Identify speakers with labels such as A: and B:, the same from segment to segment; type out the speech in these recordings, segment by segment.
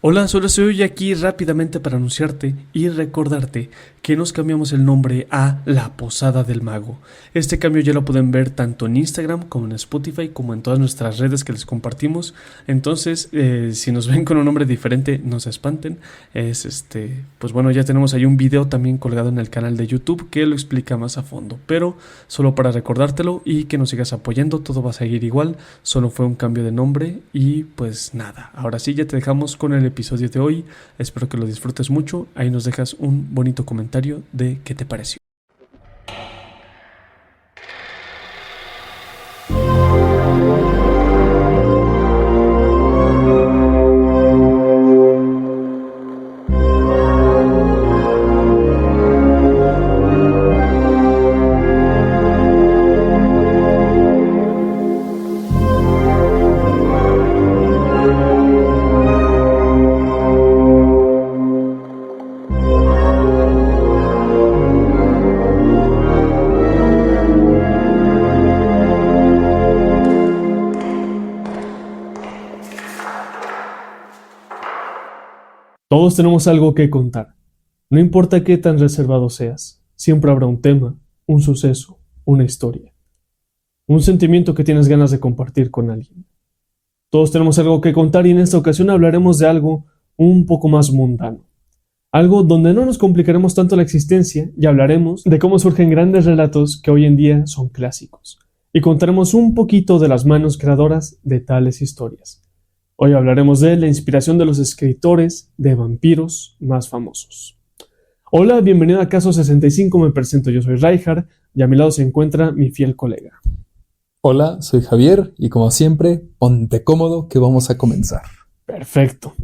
A: Hola, solo estoy aquí rápidamente para anunciarte y recordarte que nos cambiamos el nombre a La Posada del Mago. Este cambio ya lo pueden ver tanto en Instagram como en Spotify como en todas nuestras redes que les compartimos. Entonces, si nos ven con un nombre diferente, no se espanten. Pues bueno, ya tenemos ahí un video también colgado en el canal de YouTube que lo explica más a fondo. Pero solo para recordártelo y que nos sigas apoyando, todo va a seguir igual. Solo fue un cambio de nombre y pues nada. Ahora sí, ya te dejamos con el episodio de hoy. Espero que lo disfrutes mucho. Ahí nos dejas un bonito comentario de qué te pareció. Todos tenemos algo que contar. No importa qué tan reservado seas, siempre habrá un tema, un suceso, una historia, un sentimiento que tienes ganas de compartir con alguien. Todos tenemos algo que contar y en esta ocasión hablaremos de algo un poco más mundano. Algo donde no nos complicaremos tanto la existencia y hablaremos de cómo surgen grandes relatos que hoy en día son clásicos. Y contaremos un poquito de las manos creadoras de tales historias. Hoy hablaremos de la inspiración de los escritores de vampiros más famosos. Hola, bienvenido a Caso 65, me presento, yo soy Raihar y a mi lado se encuentra mi fiel colega.
B: Hola, soy Javier y como siempre, ponte cómodo que vamos a comenzar.
A: Perfecto.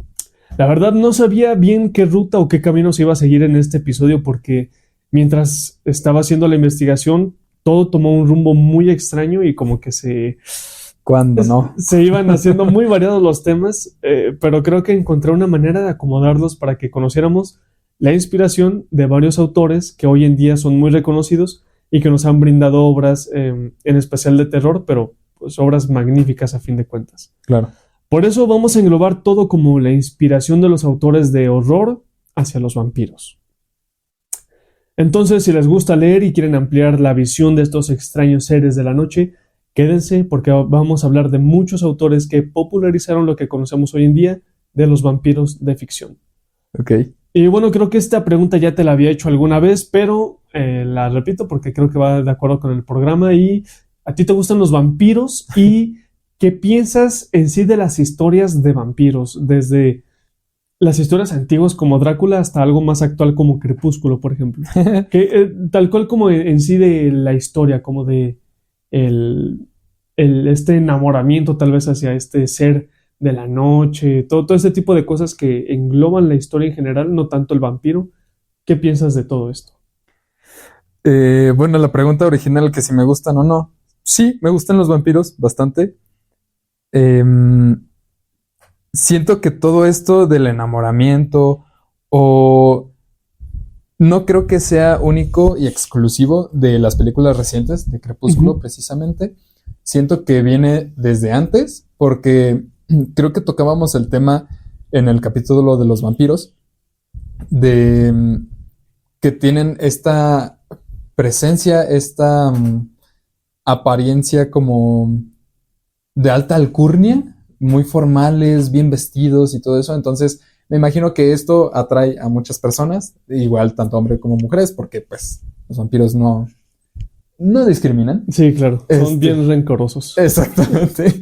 A: La verdad no sabía bien qué ruta o qué camino se iba a seguir en este episodio porque mientras estaba haciendo la investigación todo tomó un rumbo muy extraño y como que
B: ¿Cuándo no?
A: se iban haciendo muy variados los temas, pero creo que encontré una manera de acomodarlos para que conociéramos la inspiración de varios autores que hoy en día son muy reconocidos y que nos han brindado obras, en especial de terror, pero pues obras magníficas a fin de cuentas.
B: Claro.
A: Por eso vamos a englobar todo como la inspiración de los autores de horror hacia los vampiros. Entonces, si les gusta leer y quieren ampliar la visión de estos extraños seres de la noche, quédense porque vamos a hablar de muchos autores que popularizaron lo que conocemos hoy en día de los vampiros de ficción.
B: Ok.
A: Y bueno, creo que esta pregunta ya te la había hecho alguna vez, pero la repito porque creo que va de acuerdo con el programa. ¿Y a ti te gustan los vampiros? ¿Y qué piensas en sí de las historias de vampiros? Desde las historias antiguas como Drácula hasta algo más actual como Crepúsculo, por ejemplo. Tal cual como en sí de la historia, como de este enamoramiento tal vez hacia este ser de la noche, todo este tipo de cosas que engloban la historia en general, no tanto el vampiro. ¿Qué piensas de todo esto?
B: Bueno, la pregunta original, que si me gustan o no. Sí, me gustan los vampiros bastante. Siento que todo esto del enamoramiento o no creo que sea único y exclusivo de las películas recientes de Crepúsculo, precisamente. Siento que viene desde antes, porque creo que tocábamos el tema en el capítulo de los vampiros, de que tienen esta presencia, esta apariencia como de alta alcurnia, muy formales, bien vestidos y todo eso. Entonces me imagino que esto atrae a muchas personas, igual tanto hombres como mujeres, porque pues los vampiros no discriminan.
A: Sí, claro, son bien rencorosos.
B: Exactamente.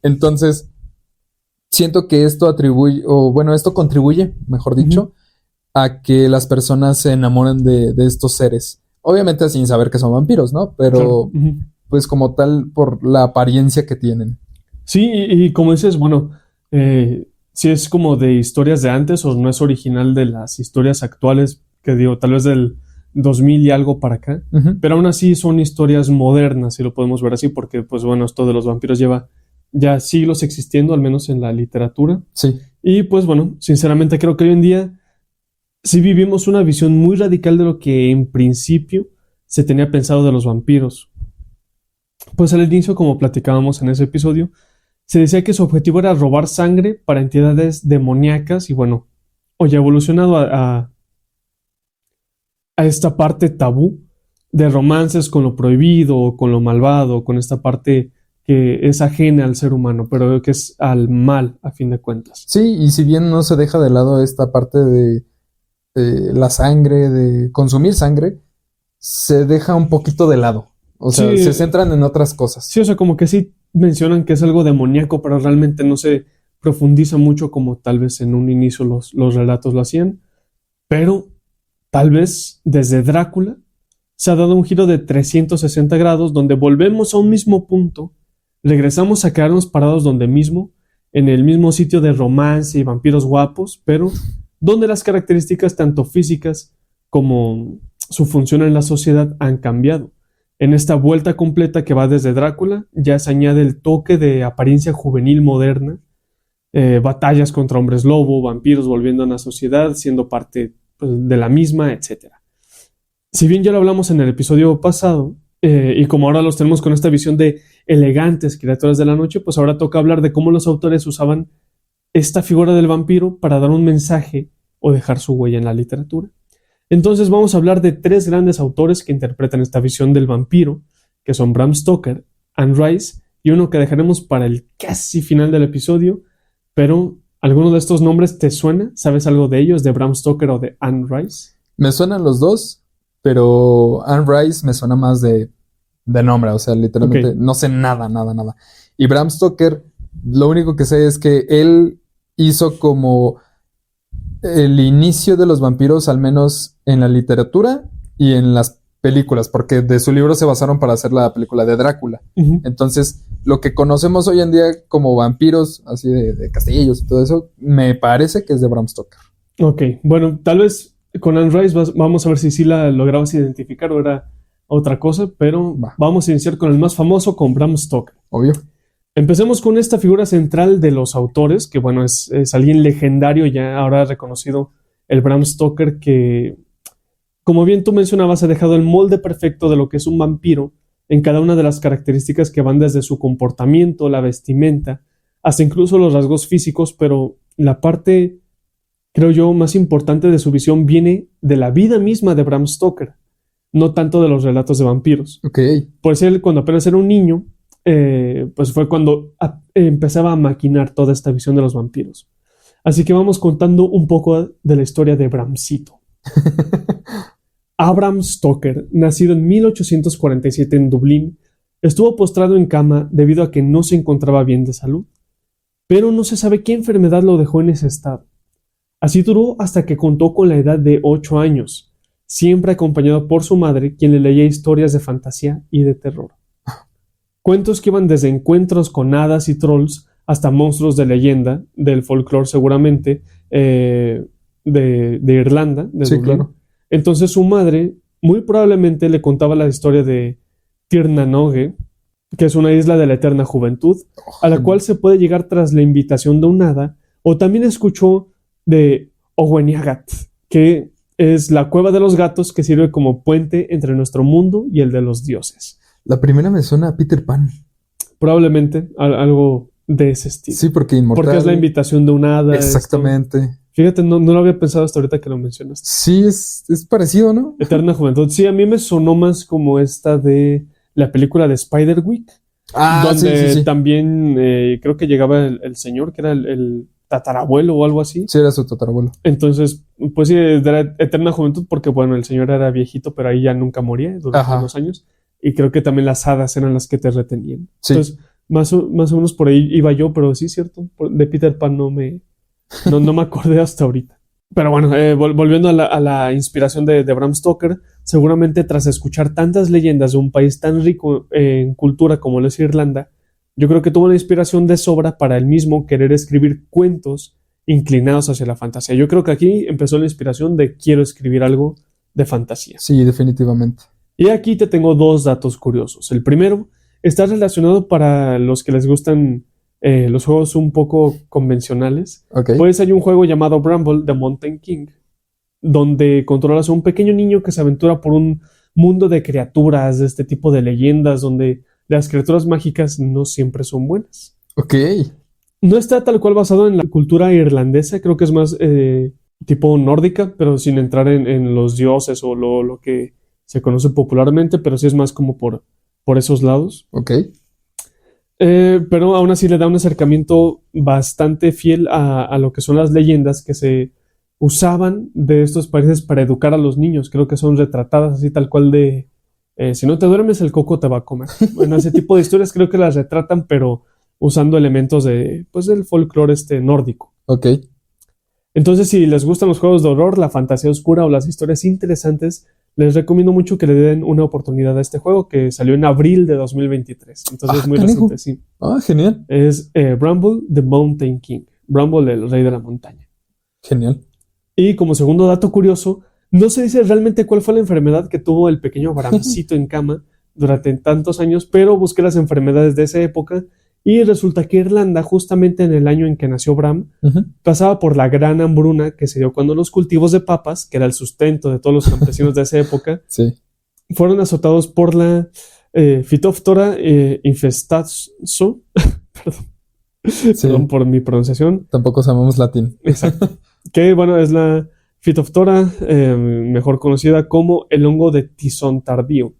B: Entonces, siento que esto esto contribuye, mejor dicho, a que las personas se enamoren de estos seres. Obviamente sin saber que son vampiros, ¿no? Pero pues como tal, por la apariencia que tienen.
A: Sí, y como dices, bueno, si es como de historias de antes o no es original de las historias actuales, que digo, tal vez del 2000 y algo para acá, pero aún así son historias modernas, si lo podemos ver así, porque pues bueno, esto de los vampiros lleva ya siglos existiendo, al menos en la literatura.
B: Sí.
A: Y pues bueno, sinceramente creo que hoy en día sí vivimos una visión muy radical de lo que en principio se tenía pensado de los vampiros. Pues al inicio, como platicábamos en ese episodio, Se decía que su objetivo era robar sangre para entidades demoníacas y bueno, hoy ha evolucionado a esta parte tabú de romances con lo prohibido, con lo malvado, con esta parte que es ajena al ser humano, pero que es al mal a fin de cuentas.
B: Sí, y si bien no se deja de lado esta parte de la sangre, de consumir sangre, se deja un poquito de lado. O sea,
A: Sí,
B: se centran en otras cosas.
A: sí, o sea, como que sí mencionan que es algo demoníaco, pero realmente no se profundiza mucho como tal vez en un inicio los relatos lo hacían, pero tal vez desde Drácula se ha dado un giro de 360 grados donde volvemos a un mismo punto, regresamos a quedarnos parados donde mismo, en el mismo sitio de romance y vampiros guapos, pero donde las características tanto físicas como su función en la sociedad han cambiado. En esta vuelta completa que va desde Drácula, ya se añade el toque de apariencia juvenil moderna, batallas contra hombres lobo, vampiros volviendo a la sociedad, siendo parte pues, de la misma, etcétera. Si bien ya lo hablamos en el episodio pasado, y como ahora los tenemos con esta visión de elegantes criaturas de la noche, pues ahora toca hablar de cómo los autores usaban esta figura del vampiro para dar un mensaje o dejar su huella en la literatura. Entonces vamos a hablar de tres grandes autores que interpretan esta visión del vampiro, que son Bram Stoker, Anne Rice y uno que dejaremos para el casi final del episodio, pero ¿alguno de estos nombres te suena? ¿Sabes algo de ellos, de Bram Stoker o de Anne Rice?
B: Me suenan los dos, pero Anne Rice me suena más de nombre, o sea, literalmente
A: Ok.
B: no sé nada, nada, nada. Y Bram Stoker, lo único que sé es que él hizo como el inicio de los vampiros, al menos en la literatura y en las películas, porque de su libro se basaron para hacer la película de Drácula.
A: Uh-huh.
B: Entonces, lo que conocemos hoy en día como vampiros, así de castillos y todo eso, me parece que es de Bram Stoker.
A: Ok, bueno, tal vez con Anne Rice vamos a ver si sí la lograbas identificar o era otra cosa, pero
B: Va.
A: vamos a iniciar con el más famoso, con Bram Stoker.
B: Obvio.
A: Empecemos con esta figura central de los autores, que bueno, es alguien legendario ya ahora reconocido, el Bram Stoker, que como bien tú mencionabas, ha dejado el molde perfecto de lo que es un vampiro en cada una de las características que van desde su comportamiento, la vestimenta, hasta incluso los rasgos físicos, pero la parte, creo yo, más importante de su visión viene de la vida misma de Bram Stoker, no tanto de los relatos de vampiros.
B: Ok.
A: Por eso él, cuando apenas era un niño, pues fue cuando empezaba a maquinar toda esta visión de los vampiros. Así que vamos contando un poco de la historia de Bramcito. Bram Stoker, nacido en 1847 en Dublín, estuvo postrado en cama debido a que no se encontraba bien de salud, pero no se sabe qué enfermedad lo dejó en ese estado. Así duró hasta que contó con la edad de 8 años, siempre acompañado por su madre, quien le leía historias de fantasía y de terror. Cuentos que iban desde encuentros con hadas y trolls hasta monstruos de leyenda, del folclore seguramente, de Irlanda, de
B: Sí,
A: Dublín.
B: claro.
A: Entonces su madre muy probablemente le contaba la historia de Tir na Nog, que es una isla de la eterna juventud, a la cual se puede llegar tras la invitación de un hada, o también escuchó de Oweniagat, que es la cueva de los gatos que sirve como puente entre nuestro mundo y el de los dioses.
B: La primera me suena a Peter Pan.
A: Probablemente algo de ese estilo.
B: Sí, porque inmortal.
A: Porque es la invitación de un hada.
B: Exactamente.
A: Esto. Fíjate, no lo había pensado hasta ahorita que lo mencionaste.
B: Sí, es parecido, ¿no?
A: Eterna Juventud. Sí, a mí me sonó más como esta de la película de Spiderwick. Donde
B: sí.
A: También creo que llegaba el señor, que era el tatarabuelo o algo así.
B: Sí, era su tatarabuelo.
A: Entonces, pues sí, era Eterna Juventud porque, bueno, el señor era viejito, pero ahí ya nunca moría durante unos años. Y creo que también las hadas eran las que te retenían. Sí. Entonces, más o menos por ahí iba yo, pero sí, cierto. De Peter Pan no me acordé hasta ahorita. Pero bueno, volviendo a la inspiración de Bram Stoker, seguramente tras escuchar tantas leyendas de un país tan rico en cultura como lo es Irlanda, yo creo que tuvo una inspiración de sobra para él mismo querer escribir cuentos inclinados hacia la fantasía. Yo creo que aquí empezó la inspiración de quiero escribir algo de fantasía.
B: Sí, definitivamente.
A: Y aquí te tengo dos datos curiosos. El primero está relacionado para los que les gustan los juegos un poco convencionales.
B: Okay.
A: Pues hay un juego llamado Bramble The Mountain King, donde controlas a un pequeño niño que se aventura por un mundo de criaturas, de este tipo de leyendas, donde las criaturas mágicas no siempre son buenas.
B: Ok.
A: No está tal cual basado en la cultura irlandesa, creo que es más tipo nórdica, pero sin entrar en los dioses o lo que se conoce popularmente, pero sí es más como por esos lados.
B: Ok.
A: Pero aún así le da un acercamiento bastante fiel a lo que son las leyendas que se usaban de estos países para educar a los niños. Creo que son retratadas así tal cual de si no te duermes el coco te va a comer. Bueno, ese tipo de historias creo que las retratan, pero usando elementos pues del folclore nórdico.
B: Ok.
A: Entonces, si les gustan los juegos de horror, la fantasía oscura o las historias interesantes, les recomiendo mucho que le den una oportunidad a este juego que salió en abril de 2023. Entonces es muy
B: canijo.
A: reciente, sí.
B: Genial.
A: Es Bramble the Mountain King. Bramble, el rey de la montaña.
B: Genial.
A: Y como segundo dato curioso, no se dice realmente cuál fue la enfermedad que tuvo el pequeño Bramcito en cama durante tantos años, pero busqué las enfermedades de esa época y resulta que Irlanda, justamente en el año en que nació Bram, pasaba por la gran hambruna que se dio cuando los cultivos de papas, que era el sustento de todos los campesinos de esa época,
B: Sí.
A: fueron azotados por la Phytophthora infestazo. Perdón.
B: Sí.
A: Perdón por mi pronunciación.
B: Tampoco sabemos latín.
A: Exacto. Que bueno, es la Phytophthora, mejor conocida como el hongo de tizón tardío.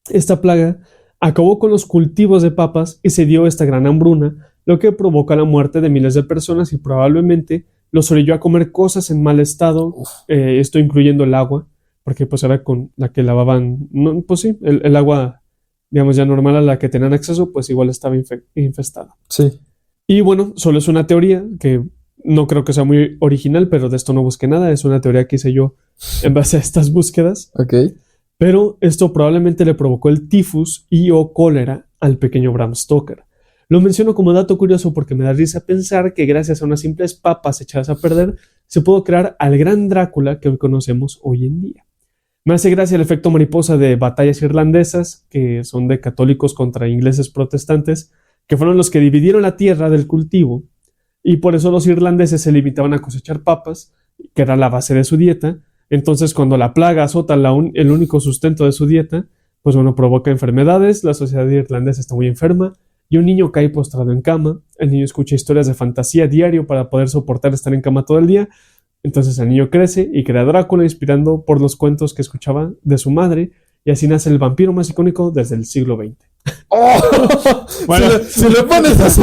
A: Esta plaga acabó con los cultivos de papas y se dio esta gran hambruna, lo que provoca la muerte de miles de personas y probablemente los orilló a comer cosas en mal estado, esto incluyendo el agua, porque pues era con la que lavaban, no, pues sí, el agua, digamos ya normal a la que tenían acceso, pues igual estaba infestada.
B: Sí.
A: Y bueno, solo es una teoría que no creo que sea muy original, pero de esto no busqué nada, es una teoría que hice yo en base a estas búsquedas.
B: Ok.
A: Pero esto probablemente le provocó el tifus y o cólera al pequeño Bram Stoker. Lo menciono como dato curioso porque me da risa pensar que gracias a unas simples papas echadas a perder se pudo crear al gran Drácula que hoy conocemos hoy en día. Me hace gracia el efecto mariposa de batallas irlandesas, que son de católicos contra ingleses protestantes, que fueron los que dividieron la tierra del cultivo, y por eso los irlandeses se limitaban a cosechar papas, que era la base de su dieta. Entonces, cuando la plaga azota el único sustento de su dieta, pues bueno, provoca enfermedades, la sociedad irlandesa está muy enferma y un niño cae postrado en cama. El niño escucha historias de fantasía diario para poder soportar estar en cama todo el día. Entonces el niño crece y crea a Drácula inspirando por los cuentos que escuchaba de su madre, y así nace el vampiro más icónico desde el siglo XX.
B: ¡Oh!
A: Bueno.
B: Si lo pones así,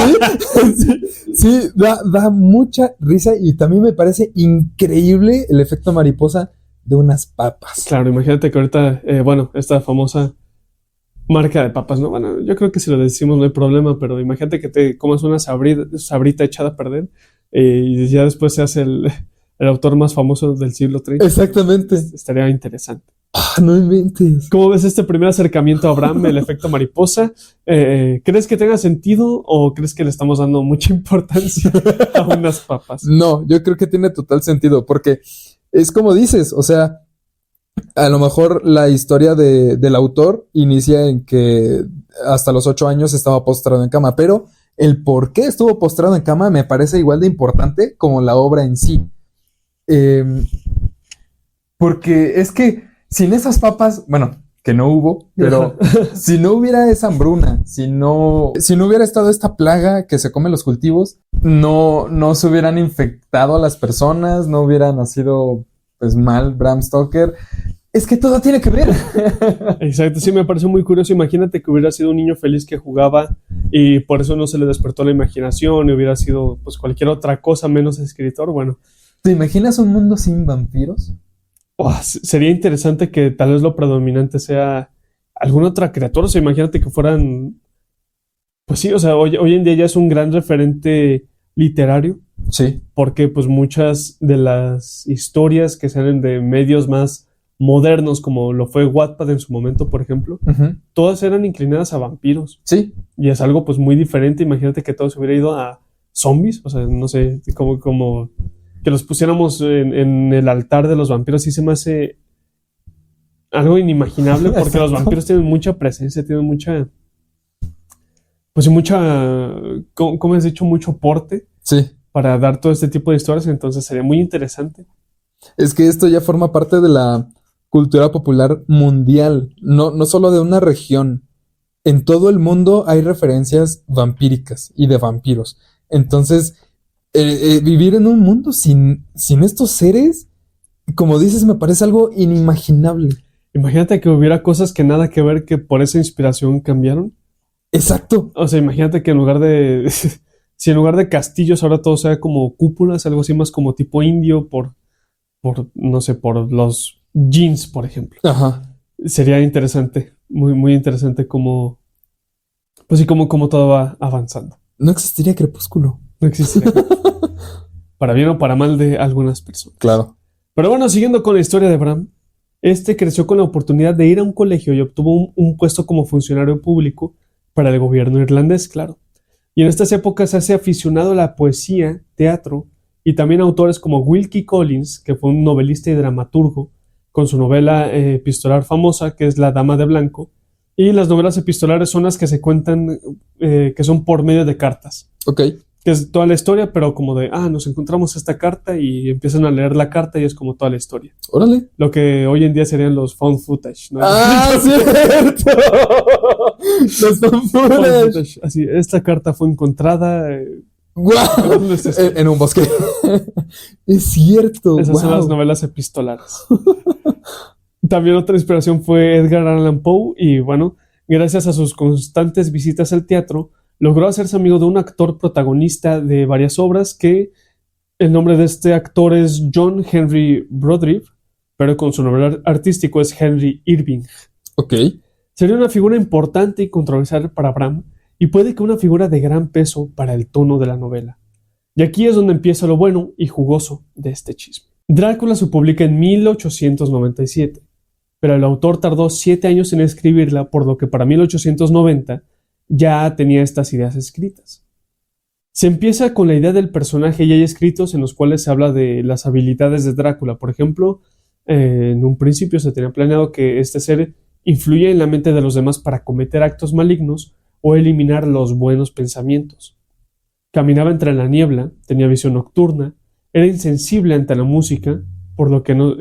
B: sí, da mucha risa y también me parece increíble el efecto mariposa de unas papas.
A: Claro, imagínate que ahorita, esta famosa marca de papas, ¿no? Bueno, yo creo que si lo decimos no hay problema, pero imagínate que te comas una sabrita echada a perder y ya después seas el autor más famoso del siglo XX.
B: Exactamente.
A: Estaría interesante.
B: No inventes.
A: ¿Cómo ves este primer acercamiento a Bram, el efecto mariposa? ¿Crees que tenga sentido o crees que le estamos dando mucha importancia a unas papas?
B: No, yo creo que tiene total sentido porque es como dices, o sea, a lo mejor la historia del autor inicia en que hasta los 8 años estaba postrado en cama, pero el por qué estuvo postrado en cama me parece igual de importante como la obra en sí. Porque es que sin esas papas, bueno, que no hubo, pero si no hubiera esa hambruna, si no hubiera estado esta plaga que se come los cultivos, no se hubieran infectado a las personas, no hubiera nacido pues mal Bram Stoker. Es que todo tiene que ver.
A: Exacto, sí, me pareció muy curioso. Imagínate que hubiera sido un niño feliz que jugaba y por eso no se le despertó la imaginación y hubiera sido pues cualquier otra cosa menos escritor. Bueno,
B: ¿te imaginas un mundo sin vampiros?
A: Sería interesante que tal vez lo predominante sea alguna otra criatura. O sea, imagínate que fueran, pues sí, o sea, hoy en día ya es un gran referente literario.
B: Sí.
A: Porque pues muchas de las historias que salen de medios más modernos, como lo fue Wattpad en su momento, por ejemplo, todas eran inclinadas a vampiros.
B: Sí.
A: Y es algo pues muy diferente. Imagínate que todo se hubiera ido a zombies, o sea, no sé, como que los pusiéramos en el altar de los vampiros. Sí se me hace algo inimaginable, porque
B: Exacto.
A: los vampiros tienen mucha presencia, tienen mucha, ¿cómo has dicho? Mucho porte.
B: Sí.
A: Para dar todo este tipo de historias, entonces sería muy interesante.
B: Es que esto ya forma parte de la cultura popular mundial, no solo de una región. en todo el mundo hay referencias vampíricas y de vampiros. Entonces, vivir en un mundo sin estos seres, como dices, me parece algo inimaginable.
A: Imagínate que hubiera cosas que nada que ver, que por esa inspiración cambiaron.
B: Exacto.
A: O sea, imagínate que en lugar de... si en lugar de castillos ahora todo sea como cúpulas, algo así más como tipo indio no sé, por los jeans, por ejemplo.
B: Ajá.
A: Sería interesante, muy, muy interesante cómo, pues sí, cómo todo va avanzando.
B: No existiría Crepúsculo.
A: No existe. Para bien o para mal de algunas personas.
B: Claro.
A: Pero bueno, siguiendo con la historia de Bram, este creció con la oportunidad de ir a un colegio y obtuvo un puesto como funcionario público para el gobierno irlandés, claro. Y en estas épocas se hace aficionado a la poesía, teatro y también autores como Wilkie Collins, que fue un novelista y dramaturgo, con su novela epistolar famosa, que es La Dama de Blanco. Y las novelas epistolares son las que se cuentan, que son por medio de cartas.
B: Ok.
A: Que es toda la historia, pero como de, nos encontramos esta carta y empiezan a leer la carta y es como toda la historia.
B: Órale.
A: Lo que hoy en día serían los found footage, ¿no?
B: ¡Ah, cierto! Los found footage.
A: Así, esta carta fue encontrada...
B: ¡Guau! En un bosque. Es cierto.
A: Esas son las novelas epistolares. También otra inspiración fue Edgar Allan Poe y bueno, gracias a sus constantes visitas al teatro, logró hacerse amigo de un actor protagonista de varias obras que el nombre de este actor es John Henry Brodribb, pero con su nombre artístico es Henry Irving.
B: Ok.
A: Sería una figura importante y controversial para Bram y puede que una figura de gran peso para el tono de la novela. Y aquí es donde empieza lo bueno y jugoso de este chisme. Drácula se publica en 1897, pero el autor tardó 7 años en escribirla, por lo que para 1890 ya tenía estas ideas escritas. Se empieza con la idea del personaje y hay escritos en los cuales se habla de las habilidades de Drácula. Por ejemplo, en un principio se tenía planeado que este ser influye en la mente de los demás para cometer actos malignos o eliminar los buenos pensamientos. Caminaba entre la niebla, tenía visión nocturna, era insensible ante la música, por lo que no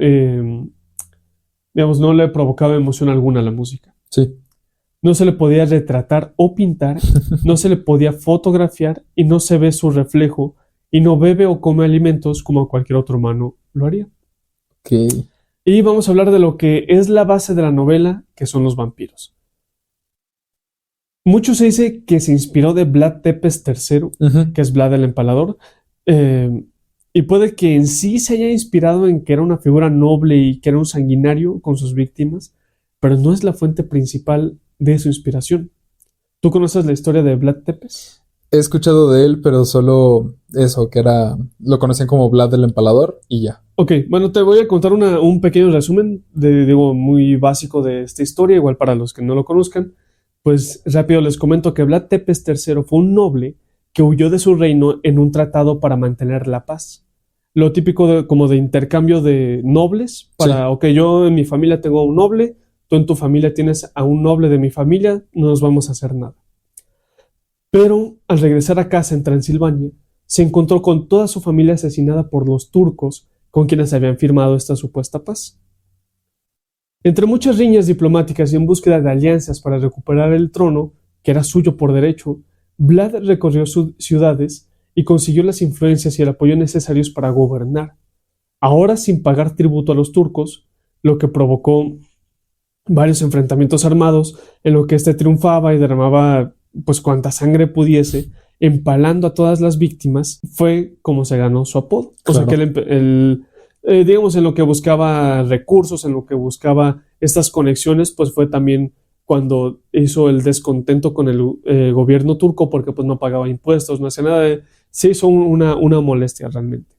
A: le provocaba emoción alguna a la música.
B: Sí.
A: No se le podía retratar o pintar, no se le podía fotografiar y no se ve su reflejo y no bebe o come alimentos como cualquier otro humano lo haría.
B: Ok.
A: Y vamos a hablar de lo que es la base de la novela, que son los vampiros. Mucho se dice que se inspiró de Vlad Tepes III, que es Vlad el Empalador, y puede que en sí se haya inspirado en que era una figura noble y que era un sanguinario con sus víctimas, pero no es la fuente principal de su inspiración. ¿Tú conoces la historia de Vlad Tepes?
B: He escuchado de él, pero solo eso, que lo conocían como Vlad el Empalador y ya.
A: Ok, bueno, te voy a contar un pequeño resumen, muy básico de esta historia, igual para los que no lo conozcan. Pues rápido les comento que Vlad Tepes III fue un noble que huyó de su reino en un tratado para mantener la paz. Lo típico como de intercambio de nobles, para,
B: Sí.
A: ok, yo en mi familia tengo un noble, tú en tu familia tienes a un noble de mi familia, no nos vamos a hacer nada. Pero al regresar a casa en Transilvania, se encontró con toda su familia asesinada por los turcos con quienes habían firmado esta supuesta paz. Entre muchas riñas diplomáticas y en búsqueda de alianzas para recuperar el trono, que era suyo por derecho, Vlad recorrió ciudades y consiguió las influencias y el apoyo necesarios para gobernar, ahora sin pagar tributo a los turcos, lo que provocó varios enfrentamientos armados en lo que éste triunfaba y derramaba pues cuanta sangre pudiese, empalando a todas las víctimas. Fue como se ganó su apodo.
B: Claro.
A: O sea que digamos, en lo que buscaba recursos, en lo que buscaba estas conexiones, pues fue también cuando hizo el descontento con el gobierno turco, porque pues no pagaba impuestos, no hacía nada, se hizo una molestia realmente.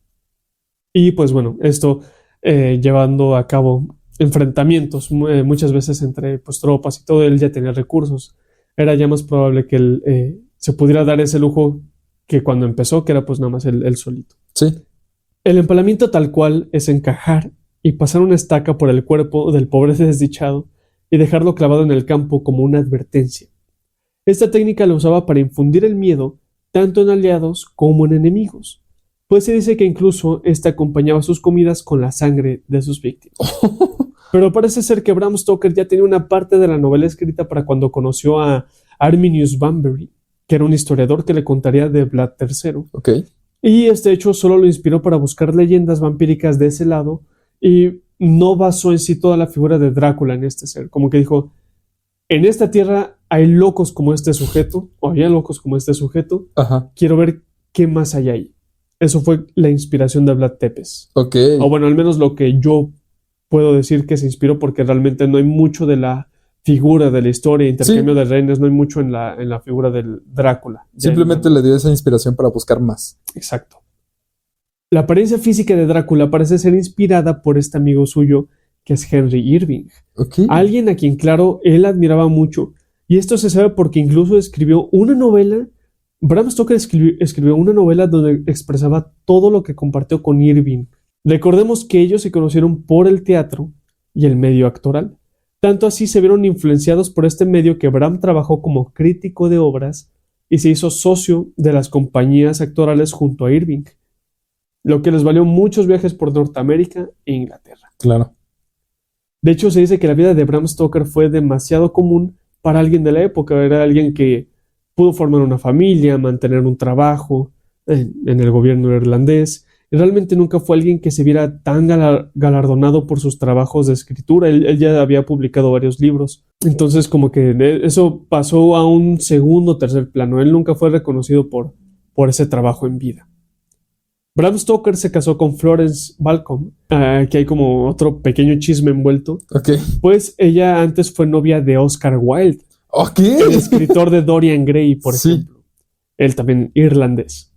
A: Y pues bueno, esto llevando a cabo enfrentamientos muchas veces entre pues tropas y todo, él ya tenía recursos, era ya más probable que él se pudiera dar ese lujo que cuando empezó, que era pues nada más él solito.
B: Sí.
A: El empalamiento tal cual es encajar y pasar una estaca por el cuerpo del pobre desdichado y dejarlo clavado en el campo como una advertencia. Esta técnica la usaba para infundir el miedo tanto en aliados como en enemigos, pues se dice que incluso éste acompañaba sus comidas con la sangre de sus víctimas. Pero parece ser que Bram Stoker ya tenía una parte de la novela escrita para cuando conoció a Arminius Bunbury, que era un historiador que le contaría de Vlad III.
B: Ok.
A: Y este hecho solo lo inspiró para buscar leyendas vampíricas de ese lado y no basó en sí toda la figura de Drácula en este ser. Como que dijo, en esta tierra hay locos como este sujeto, o había locos como este sujeto,
B: Ajá.
A: quiero ver qué más hay ahí. Eso fue la inspiración de Vlad Tepes.
B: Ok.
A: O bueno, al menos lo que yo puedo decir que se inspiró, porque realmente no hay mucho de la figura de la historia, intercambio de reinos, no hay mucho en la figura del Drácula.
B: Simplemente le dio esa inspiración para buscar más.
A: Exacto. La apariencia física de Drácula parece ser inspirada por este amigo suyo, que es Henry Irving.
B: Ok.
A: Alguien a quien, claro, él admiraba mucho. Y esto se sabe porque incluso escribió una novela. Bram Stoker escribió una novela donde expresaba todo lo que compartió con Irving. Recordemos que ellos se conocieron por el teatro y el medio actoral. Tanto así se vieron influenciados por este medio que Bram trabajó como crítico de obras y se hizo socio de las compañías actorales junto a Irving, lo que les valió muchos viajes por Norteamérica e Inglaterra.
B: Claro.
A: De hecho, se dice que la vida de Bram Stoker fue demasiado común para alguien de la época. Era alguien que pudo formar una familia, mantener un trabajo en el gobierno irlandés. Y realmente nunca fue alguien que se viera tan galardonado por sus trabajos de escritura. Él ya había publicado varios libros. Entonces, como que eso pasó a un segundo o tercer plano. Él nunca fue reconocido por ese trabajo en vida. Bram Stoker se casó con Florence Balcom, que hay como otro pequeño chisme envuelto.
B: Ok.
A: Pues ella antes fue novia de Oscar Wilde,
B: Ok.
A: el escritor de Dorian Gray, por
B: Sí.
A: ejemplo. Él también irlandés.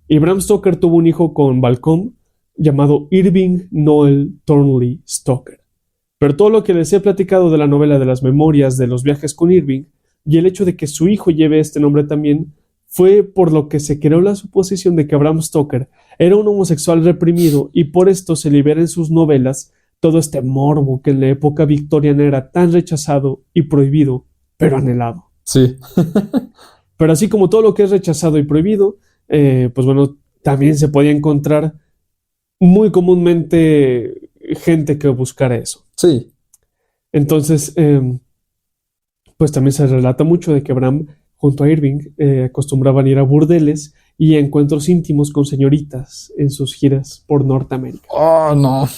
A: Y Bram Stoker tuvo un hijo con Balcom llamado Irving Noel Thornley Stoker. Pero todo lo que les he platicado de la novela de las memorias de los viajes con Irving y el hecho de que su hijo lleve este nombre también fue por lo que se creó la suposición de que Bram Stoker era un homosexual reprimido y por esto se libera en sus novelas todo este morbo que en la época victoriana era tan rechazado y prohibido, pero anhelado.
B: Sí.
A: Pero así como todo lo que es rechazado y prohibido, pues bueno, también se podía encontrar muy comúnmente gente que buscara eso.
B: Sí.
A: Entonces, pues también se relata mucho de que Bram junto a Irving acostumbraban ir a burdeles y a encuentros íntimos con señoritas en sus giras por Norteamérica.
B: Oh, no.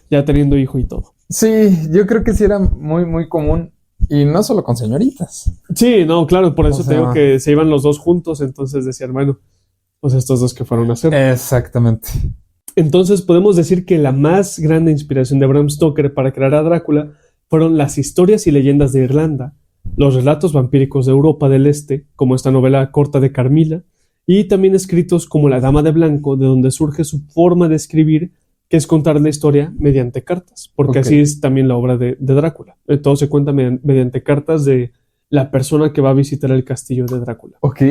A: Ya teniendo hijo y todo.
B: Sí, yo creo que sí era muy, muy común. Y no solo con señoritas.
A: Sí, no, claro, por eso
B: O
A: te digo
B: sea,
A: que se iban los dos juntos, entonces decían, bueno, pues estos dos que fueron a hacer.
B: exactamente.
A: Entonces podemos decir que la más grande inspiración de Bram Stoker para crear a Drácula fueron las historias y leyendas de Irlanda, los relatos vampíricos de Europa del Este, como esta novela corta de Carmilla, y también escritos como La Dama de Blanco, de donde surge su forma de escribir, que es contar la historia mediante cartas, porque así es también la obra de Drácula. Todo se cuenta mediante cartas de la persona que va a visitar el castillo de Drácula.
B: Ok.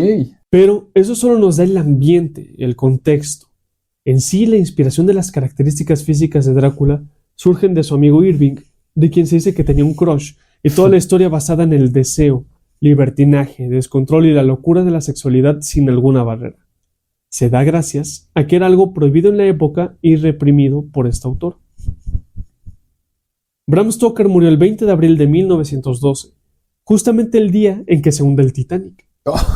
A: Pero eso solo nos da el ambiente, el contexto. En sí, la inspiración de las características físicas de Drácula surgen de su amigo Irving, de quien se dice que tenía un crush, y toda la historia basada en el deseo, libertinaje, descontrol y la locura de la sexualidad sin alguna barrera. Se da gracias a que era algo prohibido en la época y reprimido por este autor. Bram Stoker murió el 20 de abril de 1912, justamente el día en que se hunde el Titanic.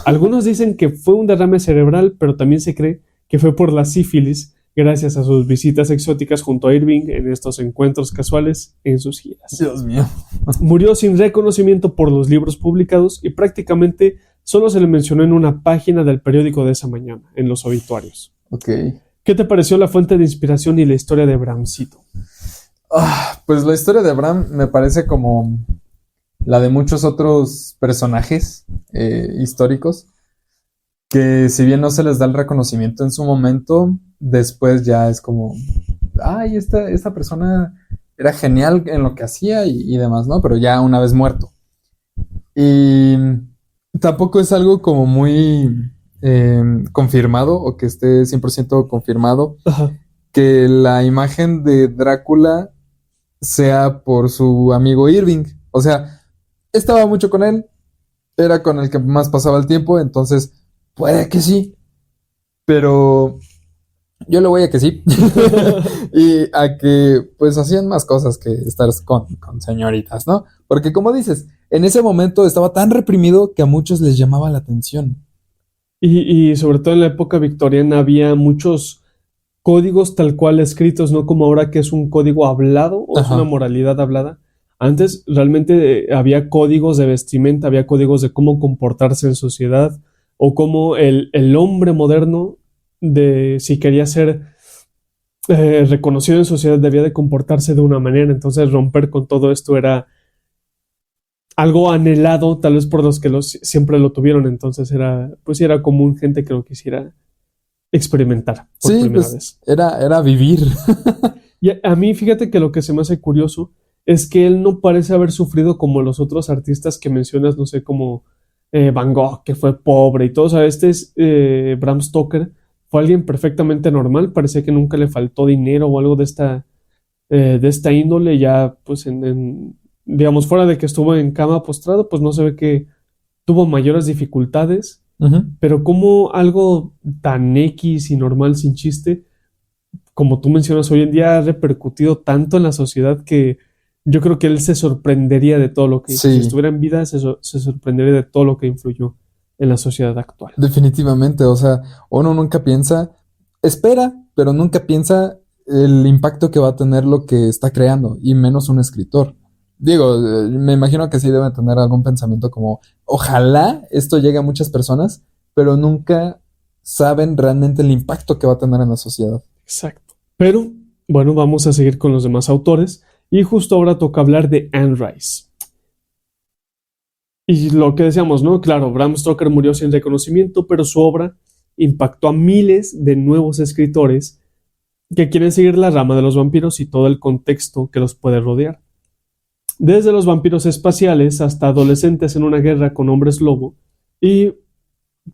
A: Algunos dicen que fue un derrame cerebral, pero también se cree que fue por la sífilis, gracias a sus visitas exóticas junto a Irving en estos encuentros casuales en sus giras.
B: Dios mío.
A: Murió sin reconocimiento por los libros publicados y prácticamente solo se le mencionó en una página del periódico de esa mañana, en los obituarios.
B: Ok.
A: ¿Qué te pareció la fuente de inspiración y la historia de Bramcito?
B: Pues la historia de Bram me parece como la de muchos otros personajes históricos, que si bien no se les da el reconocimiento en su momento, después ya es como, ay, esta persona era genial en lo que hacía y demás, ¿no? Pero ya una vez muerto. Y tampoco es algo como muy confirmado o que esté 100% confirmado.
A: Ajá.
B: Que la imagen de Drácula sea por su amigo Irving. O sea, estaba mucho con él, era con el que más pasaba el tiempo, entonces puede que sí. Pero Yo le voy a que sí. Y a que pues hacían más cosas que estar con señoritas, ¿no? Porque como dices, en ese momento estaba tan reprimido que a muchos les llamaba la atención.
A: Y sobre todo en la época victoriana había muchos códigos tal cual escritos, no como ahora que es un código hablado o es una
B: Ajá.
A: moralidad hablada. Antes realmente había códigos de vestimenta, había códigos de cómo comportarse en sociedad o cómo el hombre moderno, de si quería ser reconocido en sociedad, debía de comportarse de una manera. Entonces romper con todo esto era algo anhelado, tal vez por los que siempre lo tuvieron. Entonces era, pues sí, era común gente que lo quisiera experimentar por
B: Sí,
A: primera
B: pues
A: vez.
B: era vivir.
A: Y a mí, fíjate que lo que se me hace curioso es que él no parece haber sufrido como los otros artistas que mencionas, no sé, como Van Gogh, que fue pobre y todo. O sea, este es Bram Stoker, fue alguien perfectamente normal, parecía que nunca le faltó dinero o algo de esta índole, ya pues digamos, fuera de que estuvo en cama postrado, pues no se ve que tuvo mayores dificultades,
B: Ujú.
A: pero como algo tan X y normal sin chiste como tú mencionas, hoy en día ha repercutido tanto en la sociedad que yo creo que él se sorprendería de todo lo que hizo. Si
B: Sí,
A: estuviera en vida, se sorprendería de todo lo que influyó en la sociedad actual.
B: definitivamente. O sea, uno nunca piensa, espera, pero nunca piensa el impacto que va a tener lo que está creando, y menos un escritor. Digo, me imagino que sí debe tener algún pensamiento como, ojalá esto llegue a muchas personas, pero nunca saben realmente el impacto que va a tener en la sociedad.
A: Exacto. Pero, bueno, vamos a seguir con los demás autores. Y justo ahora toca hablar de Anne Rice. Y lo que decíamos, ¿no? Claro, Bram Stoker murió sin reconocimiento, pero su obra impactó a miles de nuevos escritores que quieren seguir la rama de los vampiros y todo el contexto que los puede rodear. Desde los vampiros espaciales hasta adolescentes en una guerra con hombres lobo. Y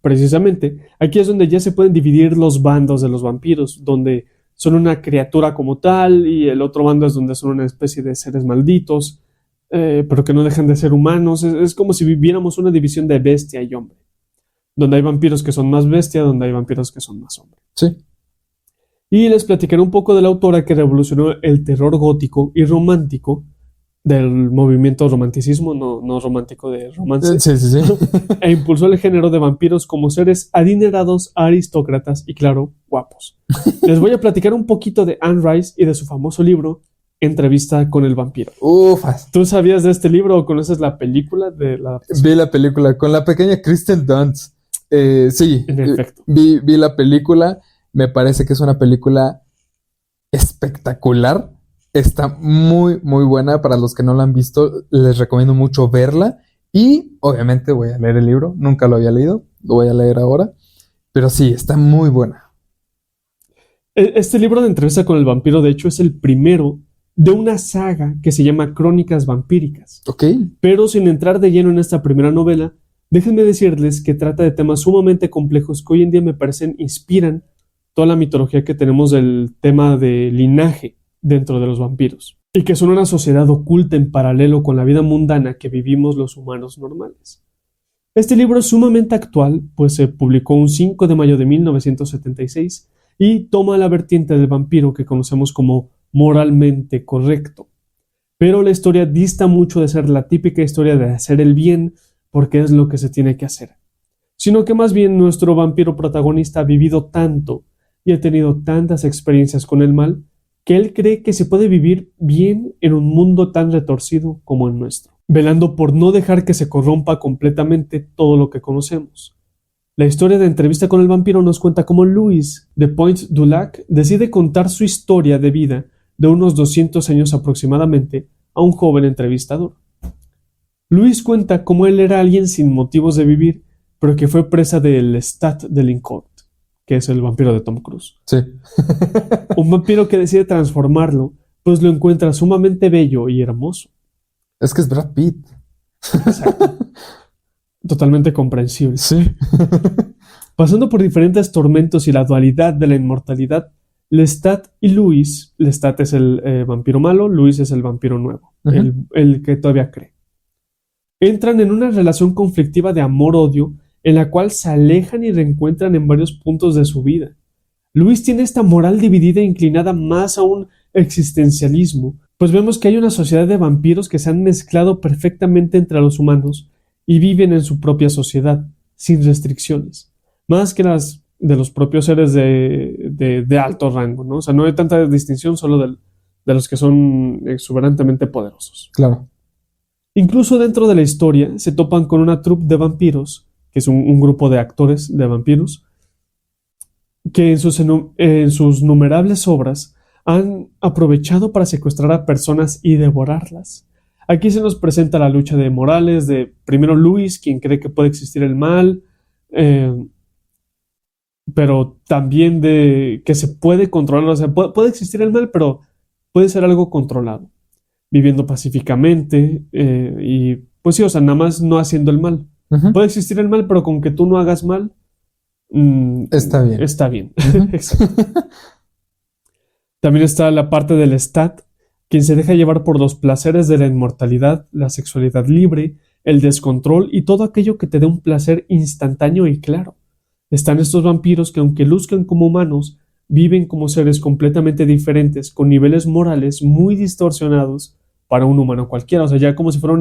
A: precisamente aquí es donde ya se pueden dividir los bandos de los vampiros, donde son una criatura como tal y el otro bando es donde son una especie de seres malditos, pero que no dejan de ser humanos. Es como si viviéramos una división de bestia y hombre, donde hay vampiros que son más bestia, donde hay vampiros que son más hombre.
B: Sí.
A: Y les platicaré un poco de la autora que revolucionó el terror gótico y romántico del movimiento romanticismo, no romántico de romance,
B: Sí, sí, sí.
A: e impulsó el género de vampiros como seres adinerados, aristócratas y, claro, guapos. Les voy a platicar un poquito de Anne Rice y de su famoso libro, Entrevista con el vampiro.
B: Ufas.
A: ¿Tú sabías de este libro o conoces la película de la adaptación?
B: Vi la película con la pequeña Kristen Dunst. Sí,
A: En efecto.
B: vi la película. Me parece que es una película espectacular. Está muy, muy buena. Para los que no la han visto, les recomiendo mucho verla. Y obviamente voy a leer el libro. Nunca lo había leído. Lo voy a leer ahora. Pero sí, está muy buena.
A: Este libro de Entrevista con el vampiro, de hecho, es el primero de una saga que se llama Crónicas Vampíricas.
B: Ok.
A: Pero sin entrar de lleno en esta primera novela, déjenme decirles que trata de temas sumamente complejos que hoy en día me parecen inspiran toda la mitología que tenemos del tema de linaje dentro de los vampiros, y que son una sociedad oculta en paralelo con la vida mundana que vivimos los humanos normales. Este libro es sumamente actual, pues se publicó un 5 de mayo de 1976 y toma la vertiente del vampiro que conocemos como moralmente correcto. Pero la historia dista mucho de ser la típica historia de hacer el bien porque es lo que se tiene que hacer, sino que más bien nuestro vampiro protagonista ha vivido tanto y ha tenido tantas experiencias con el mal que él cree que se puede vivir bien en un mundo tan retorcido como el nuestro, velando por no dejar que se corrompa completamente todo lo que conocemos. La historia de Entrevista con el vampiro nos cuenta cómo Louis de Pointe-du-Lac decide contar su historia de vida de unos 200 años aproximadamente a un joven entrevistador. Louis cuenta cómo él era alguien sin motivos de vivir, pero que fue presa del Lestat de Lincourt, que es el vampiro de Tom Cruise.
B: Sí.
A: Un vampiro que decide transformarlo, pues lo encuentra sumamente bello y hermoso.
B: Es que es Brad Pitt.
A: Exacto. Totalmente comprensible.
B: Sí.
A: Pasando por diferentes tormentos y la dualidad de la inmortalidad, Lestat y Louis, Lestat es el vampiro malo, Louis es el vampiro nuevo,
B: Ujú.
A: el que todavía cree. Entran en una relación conflictiva de amor-odio en la cual se alejan y reencuentran en varios puntos de su vida, Luis tiene esta moral dividida e inclinada más a un existencialismo, pues vemos que hay una sociedad de vampiros que se han mezclado perfectamente entre los humanos y viven en su propia sociedad, sin restricciones, más que las de los propios seres de alto rango, ¿no? O sea, no hay tanta distinción solo de los que son exuberantemente poderosos.
B: Claro.
A: Incluso dentro de la historia se topan con una troupe de vampiros, que es un grupo de actores de vampiros, que en sus numerables obras han aprovechado para secuestrar a personas y devorarlas. Aquí se nos presenta la lucha de morales de primero Luis, quien cree que puede existir el mal, pero también de que se puede controlar, o sea, puede existir el mal, pero puede ser algo controlado, viviendo pacíficamente y pues sí, o sea, nada más no haciendo el mal.
B: Uh-huh.
A: Puede existir el mal, pero con que tú no hagas mal,
B: está bien.
A: Está bien.
B: Uh-huh.
A: Exacto. También está la parte del Stat, quien se deja llevar por los placeres de la inmortalidad, la sexualidad libre, el descontrol y todo aquello que te dé un placer instantáneo y claro. Están estos vampiros que, aunque luzcan como humanos, viven como seres completamente diferentes, con niveles morales muy distorsionados para un humano cualquiera. O sea, ya como si fuera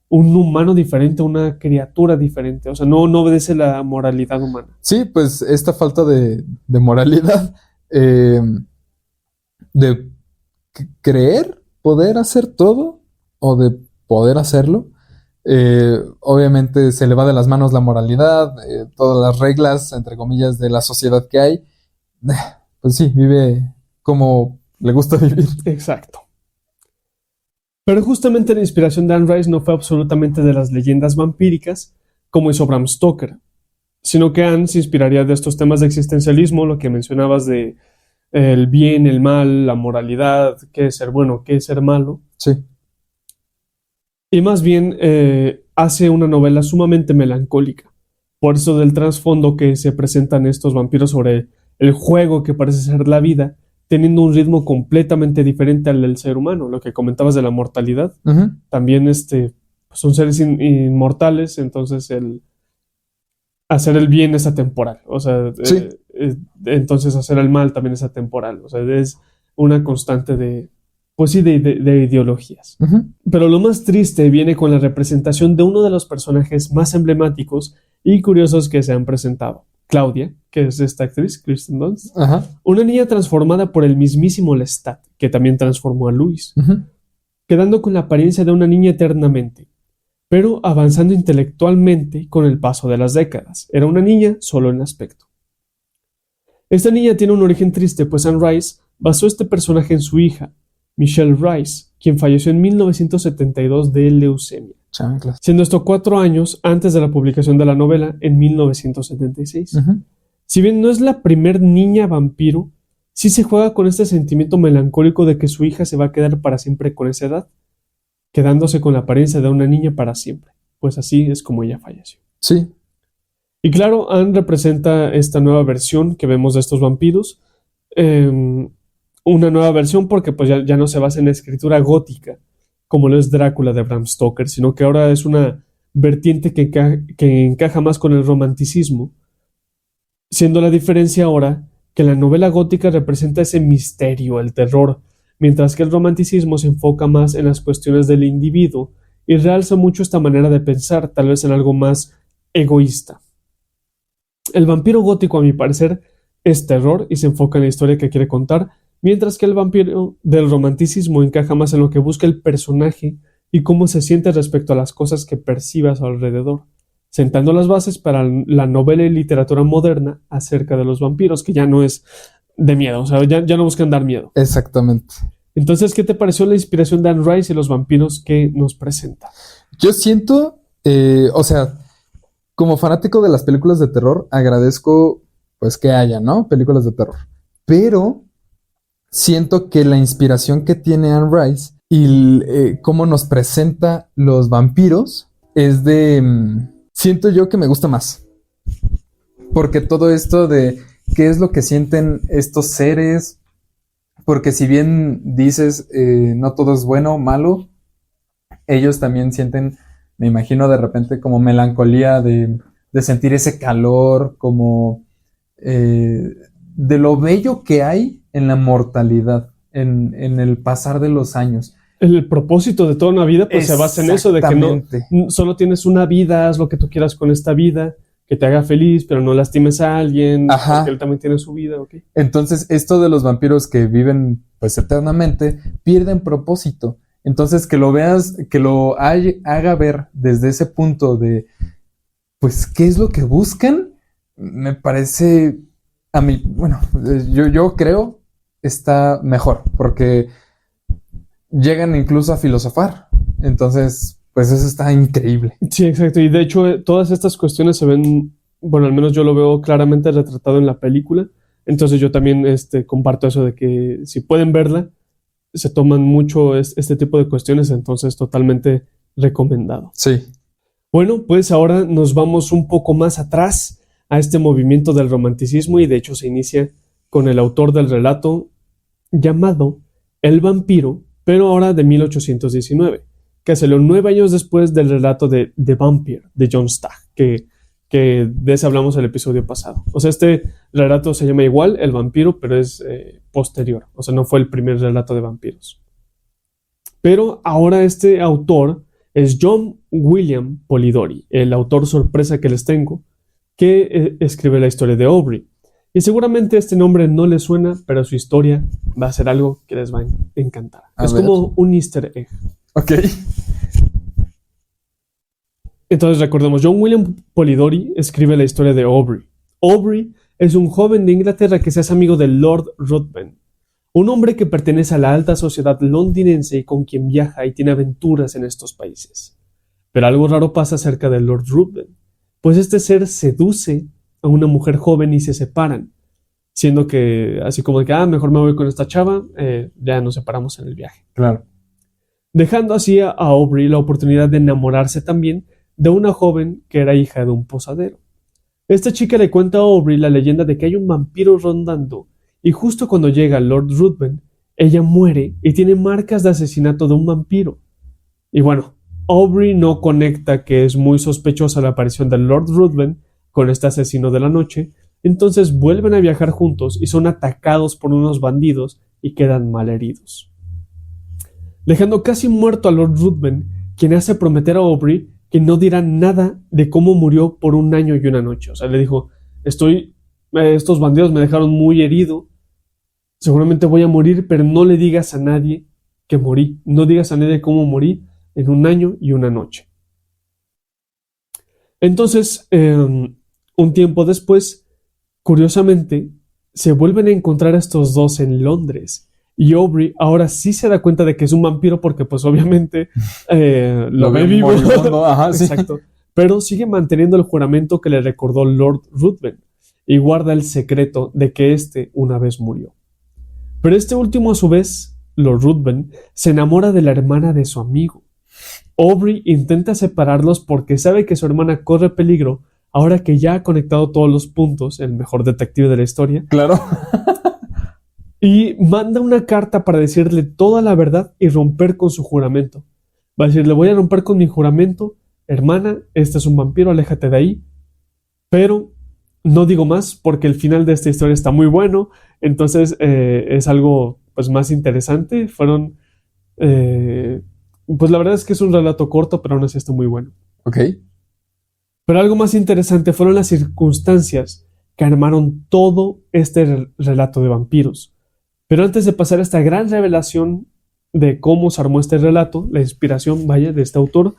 A: un humano diferente, una criatura diferente. O sea, no obedece la moralidad humana.
B: Sí, pues esta falta de moralidad, de creer poder hacer todo o de poder hacerlo. Obviamente se le va de las manos la moralidad, todas las reglas, entre comillas, de la sociedad que hay. Pues sí, vive como le gusta vivir.
A: Exacto. Pero justamente la inspiración de Anne Rice no fue absolutamente de las leyendas vampíricas, como hizo Bram Stoker, sino que Anne se inspiraría de estos temas de existencialismo, lo que mencionabas de el bien, el mal, la moralidad, qué es ser bueno, qué es ser malo.
B: Sí.
A: Y más bien hace una novela sumamente melancólica. Por eso del trasfondo que se presentan estos vampiros sobre el juego que parece ser la vida, teniendo un ritmo completamente diferente al del ser humano. Lo que comentabas de la mortalidad.
B: Uh-huh.
A: También son seres inmortales, entonces el hacer el bien es atemporal. O sea,
B: sí.
A: Entonces hacer el mal también es atemporal. O sea, es una constante pues sí, de ideologías.
B: Uh-huh.
A: Pero lo más triste viene con la representación de uno de los personajes más emblemáticos y curiosos que se han presentado. Claudia, que es esta actriz, Kirsten Dunst,
B: uh-huh.
A: Una niña transformada por el mismísimo Lestat, que también transformó a Luis,
B: uh-huh.
A: quedando con la apariencia de una niña eternamente, pero avanzando intelectualmente con el paso de las décadas. Era una niña solo en aspecto. Esta niña tiene un origen triste, pues Anne Rice basó este personaje en su hija, Michelle Rice, quien falleció en 1972 de leucemia.
B: Chanclas.
A: Siendo esto 4 años antes de la publicación de la novela en 1976.
B: Uh-huh.
A: Si bien no es la primer niña vampiro, sí se juega con este sentimiento melancólico de que su hija se va a quedar para siempre con esa edad, quedándose con la apariencia de una niña para siempre, pues así es como ella falleció.
B: Sí.
A: Y claro, Anne representa esta nueva versión que vemos de estos vampiros, una nueva versión porque pues ya no se basa en la escritura gótica, como lo es Drácula de Bram Stoker, sino que ahora es una vertiente que encaja más con el romanticismo, siendo la diferencia ahora que la novela gótica representa ese misterio, el terror, mientras que el romanticismo se enfoca más en las cuestiones del individuo y realza mucho esta manera de pensar, tal vez en algo más egoísta. El vampiro gótico, a mi parecer, es terror y se enfoca en la historia que quiere contar, mientras que el vampiro del romanticismo encaja más en lo que busca el personaje y cómo se siente respecto a las cosas que percibe a su alrededor, sentando las bases para la novela y literatura moderna acerca de los vampiros, que ya no es de miedo, o sea, ya no buscan dar miedo.
B: Exactamente.
A: Entonces, ¿qué te pareció la inspiración de Anne Rice y los vampiros que nos presenta?
B: Yo siento, o sea, como fanático de las películas de terror, agradezco pues que haya, ¿no? Películas de terror. Pero siento que la inspiración que tiene Anne Rice y cómo nos presenta los vampiros es siento yo que me gusta más. Porque todo esto de qué es lo que sienten estos seres, porque si bien dices no todo es bueno o malo, ellos también sienten, me imagino de repente como melancolía de sentir ese calor, como de lo bello que hay en la mortalidad, en el pasar de los años.
A: El propósito de toda una vida pues se basa en eso, de que no solo tienes una vida, haz lo que tú quieras con esta vida, que te haga feliz, pero no lastimes a alguien, porque él también tiene su vida, ¿ok?
B: Entonces, esto de los vampiros que viven pues eternamente, pierden propósito. Entonces, que lo veas, que lo haga ver desde ese punto de, pues, ¿qué es lo que buscan? Me parece, a mí, bueno, yo creo está mejor, porque llegan incluso a filosofar. Entonces, pues eso está increíble.
A: Sí, exacto. Y de hecho, todas estas cuestiones se ven, bueno, al menos yo lo veo claramente retratado en la película. Entonces yo también comparto eso de que si pueden verla, se toman mucho este tipo de cuestiones, entonces totalmente recomendado.
B: Sí.
A: Bueno, pues ahora nos vamos un poco más atrás a este movimiento del romanticismo y de hecho se inicia con el autor del relato llamado El vampiro, pero ahora de 1819, que salió 9 años después del relato de The Vampire de John Stagg, que de ese hablamos el episodio pasado. O sea, este relato se llama igual, El vampiro, pero es posterior. O sea, no fue el primer relato de vampiros. Pero ahora este autor es John William Polidori, el autor sorpresa que les tengo, que escribe la historia de Aubrey. Y seguramente este nombre no les suena, pero su historia va a ser algo que les va a encantar. Es como un easter egg.
B: Ok.
A: Entonces recordemos, John William Polidori escribe la historia de Aubrey. Aubrey es un joven de Inglaterra que se hace amigo de Lord Ruthven, un hombre que pertenece a la alta sociedad londinense y con quien viaja y tiene aventuras en estos países. Pero algo raro pasa acerca de Lord Ruthven, pues este ser seduce a una mujer joven y se separan, siendo que así como de que mejor me voy con esta chava, ya nos separamos en el viaje.
B: Claro.
A: Dejando así a Aubrey la oportunidad de enamorarse también de una joven que era hija de un posadero. Esta chica le cuenta a Aubrey la leyenda de que hay un vampiro rondando y justo cuando llega Lord Ruthven, ella muere y tiene marcas de asesinato de un vampiro. Y bueno, Aubrey no conecta que es muy sospechosa la aparición de Lord Ruthven con este asesino de la noche, entonces vuelven a viajar juntos y son atacados por unos bandidos y quedan malheridos. Dejando casi muerto a Lord Ruthven, quien hace prometer a Aubrey que no dirá nada de cómo murió por 1 año y 1 noche. O sea, le dijo, estos bandidos me dejaron muy herido, seguramente voy a morir, pero no le digas a nadie que morí, no digas a nadie cómo morí en 1 año y 1 noche. Entonces, un tiempo después, curiosamente, se vuelven a encontrar estos dos en Londres. Y Aubrey ahora sí se da cuenta de que es un vampiro porque pues obviamente lo ve vivo.
B: Ajá, sí.
A: Exacto. Pero sigue manteniendo el juramento que le recordó Lord Ruthven y guarda el secreto de que éste una vez murió. Pero este último a su vez, Lord Ruthven, se enamora de la hermana de su amigo. Aubrey intenta separarlos porque sabe que su hermana corre peligro ahora que ya ha conectado todos los puntos, el mejor detective de la historia.
B: Claro.
A: Y manda una carta para decirle toda la verdad y romper con su juramento. Va a decirle, voy a romper con mi juramento, hermana, este es un vampiro, aléjate de ahí. Pero no digo más porque el final de esta historia está muy bueno, entonces es algo pues más interesante. Fueron, pues la verdad es que es un relato corto, pero aún así está muy bueno.
B: Ok.
A: Pero algo más interesante fueron las circunstancias que armaron todo este relato de vampiros. Pero antes de pasar a esta gran revelación de cómo se armó este relato, la inspiración, vaya, de este autor,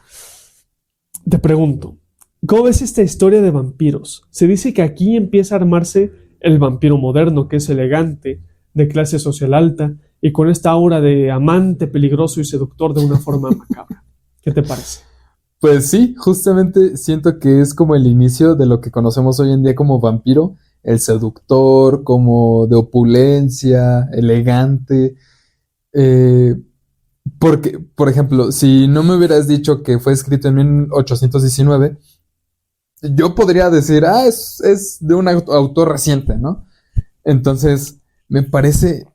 A: te pregunto, ¿cómo ves esta historia de vampiros? Se dice que aquí empieza a armarse el vampiro moderno, que es elegante, de clase social alta, y con esta aura de amante peligroso y seductor de una forma macabra. ¿Qué te parece?
B: Pues sí, justamente siento que es como el inicio de lo que conocemos hoy en día como vampiro, el seductor, como de opulencia, elegante. Porque, por ejemplo, si no me hubieras dicho que fue escrito en 1819, yo podría decir, es de un autor reciente, ¿no? Entonces, me parece